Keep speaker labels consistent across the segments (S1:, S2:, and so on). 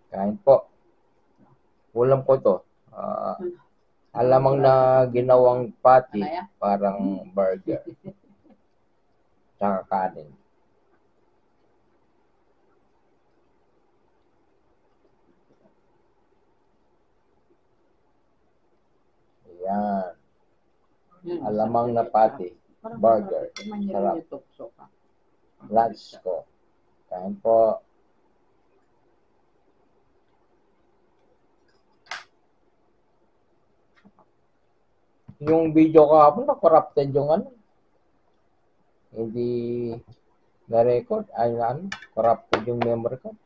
S1: Kain po. Ulam ko to. Alamang na ginawang patty, parang burger. Tsaka kanin. Ayan. Alamang na patty, burger. Sarap. Lunch ko. Kain po. Yung video kahapon na-corrupted yung ano. Hindi na-record. Ay, ano, corrupted yung memory ko.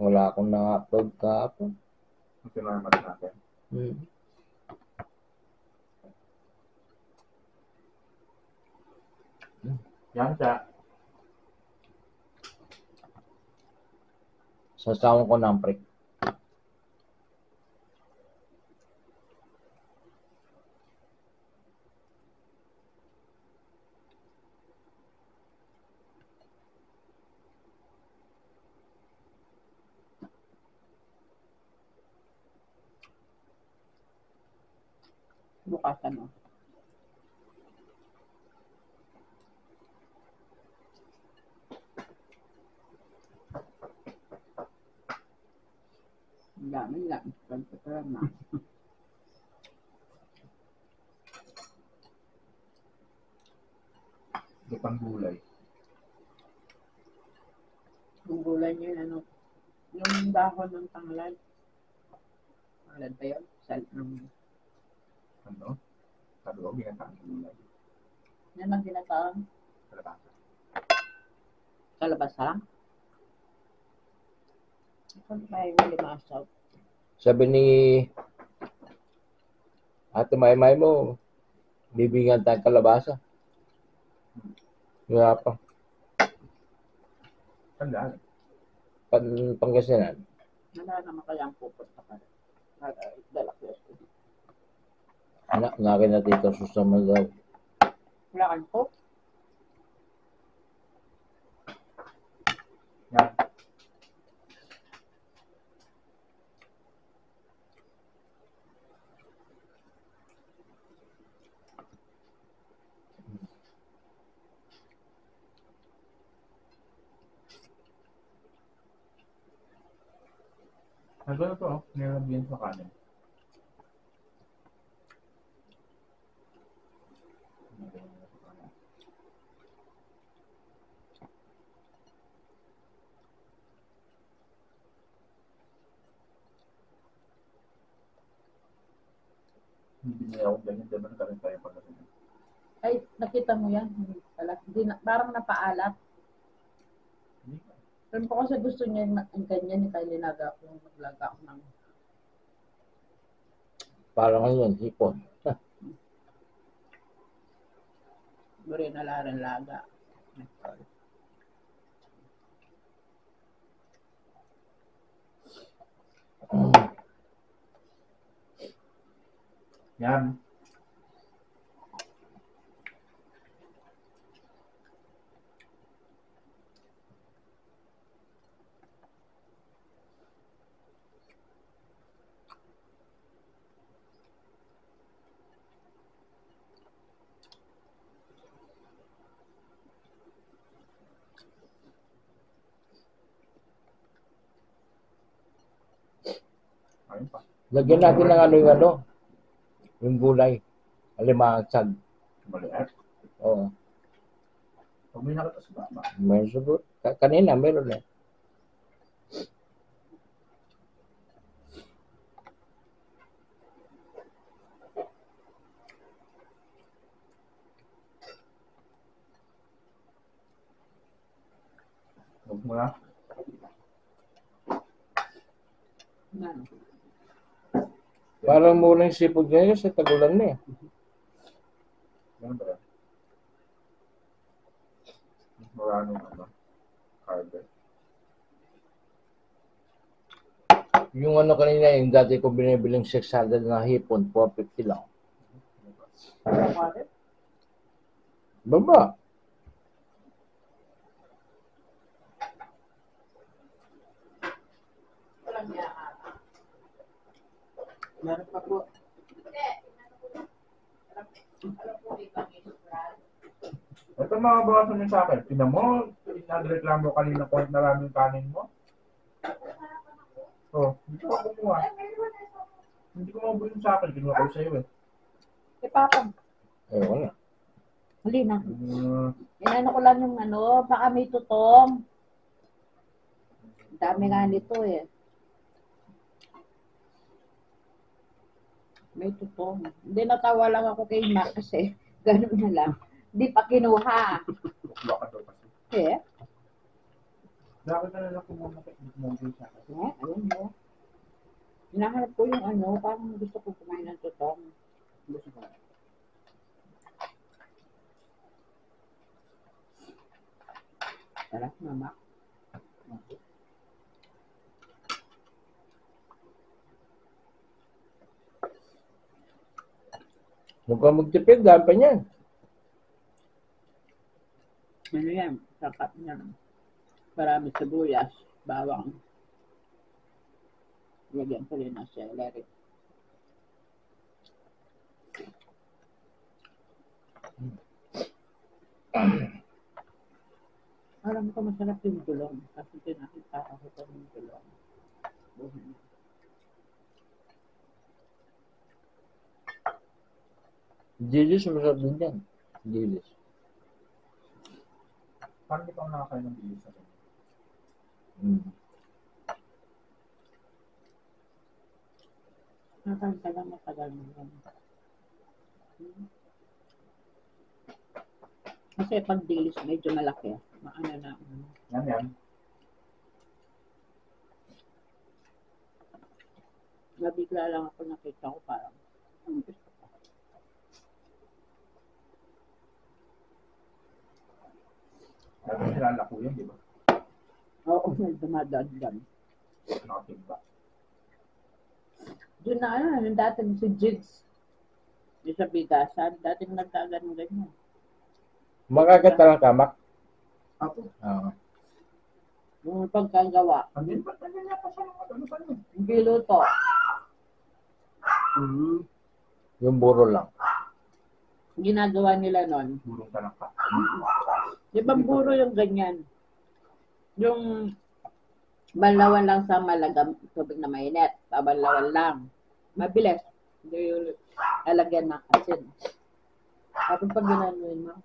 S1: Wala akong na-upload kahapon.
S2: Salamat natin. Yan siya.
S1: Sasawang ko ng prick.
S3: Bukasan mo. Ang dami lang. Pagkakaroon na.
S2: Ito pang gulay.
S3: Yung gulay niya, ano, yung dahon ng tanglad. Tanglad ba yun?
S2: Ano? Sa loob, ginataang gulay.
S3: Yan ang ginataang
S2: Kalabasa.
S3: kalabasa lang. Ito ba yung limasaw?
S1: Sabi ni Ate Maymay mo, bibigyan tayong kalabasa. Wala pa.
S2: Tandaan.
S1: Pangasinan.
S3: Wala naman kaya ang pupunta ka rin. Dala ko yun.
S1: Anak, nakin na dito susama daw.
S3: Wala kang cook?
S2: Yan. Ano to? Nilagyan sa kanin. Hindi na ako ganyan, diba nagkaroon tayo pala.
S3: Ay, nakita mo yan? Hindi na, parang napaalat. Pero ko kasi gusto niya ang ganyan, kaya linaga ko, maglaga ako ng...
S1: Parang ngayon, hipon.
S3: Buri na laran laga.
S2: Yan. Ayun pa.
S1: Lagyan natin ng ano, yung gulay. Alimangsag.
S2: Maliit.
S1: Oo.
S2: Pag may nakita sa baba.
S1: Meron siguro. Kanina, meron eh.
S2: Huwag mo na.
S3: Yan.
S1: Parang muna yung sipog ngayon sa tagulan na eh.
S2: Ganun ba yan? Maraming ano. Carver.
S1: Yung ano kanina, yung dati ko binibiling 600 na hipon, 450 lang. Baba.
S3: Meron pa po.
S2: Ito mga bawasan niyo sa akin. Tingnan mo, nagreklamo kanina ko na maraming kanin mo. Oh, hindi ko ako kumuha. Hindi ko mabuhin sa akin. Kinuha ko sa'yo eh.
S3: Eh, Papa,
S1: Ayoko na.
S3: hali na.
S2: Hmm,
S3: Inano ko lang yung ano, baka may tutong. Ang dami nga nito eh. May tutong. Hindi, natawa lang ako kay Mark kasi ganun na lang. Hindi pa kinuha.
S2: bukla ka daw kasi.
S3: Eh,
S2: Bakit na lang kumuha ka? Hindi mo mabuhin sa akin.
S3: ayun mo. Hinahanap ko yung ano, parang gusto ko kumain ng tutong.
S2: Gusto ko.
S3: Sarap, mama.
S1: Huwag ka magtipid, dahil pa niyan.
S3: Ano yan? Sarap niyan. Marami sibuyas, bawang. Lagyan ko rin ng celery. Alam ko masarap yung gulong. Kasi tinakita ako ito ng gulong. Buhin.
S1: Dilis, masarap din yan. Dilis.
S2: Parang hindi pa ako nakakain ng bilis sa akin.
S1: Mm.
S3: Nakakanta matagal mo yan. Kasi pag dilis medyo malaki. Maano na.
S2: Yan.
S3: Nabigla lang ako nakita ko parang. Gusto ko.
S2: Lagi nilala ko yun, di ba?
S3: Oo, dumadagdag.
S2: Nakatimba.
S3: Doon na ano, yung dati si Jigs. Yung sa bigasan, dating nagkagan ganyan.
S1: Makakita lang kamak.
S2: Ako,
S1: Oo.
S3: Yung pagkagawa,
S2: andin pa niya pa sa mga ano pa yun.
S3: yung biluto.
S1: Yung buro lang.
S3: Ginagawa nila nun.
S2: Burong ka lang pa.
S3: Di ba buro yung ganyan? Yung balawan lang sa malagam tubig na mainit. Babalawan lang. Mabilis. Hindi yung lalagyan ng asin. Tapos pag ginanuin mo,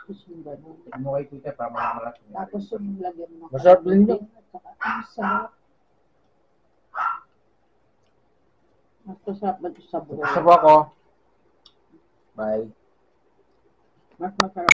S3: gusto yung gano'n.
S2: Tignan mo kay Tita para mamamalat niya.
S3: Tapos yung lagyan mo.
S1: Masarap din yun.
S3: At saka, ang sarap. Mas masarap ba ito sa buhay?
S1: Gusto ko ako. Bye.
S3: Mas masarap.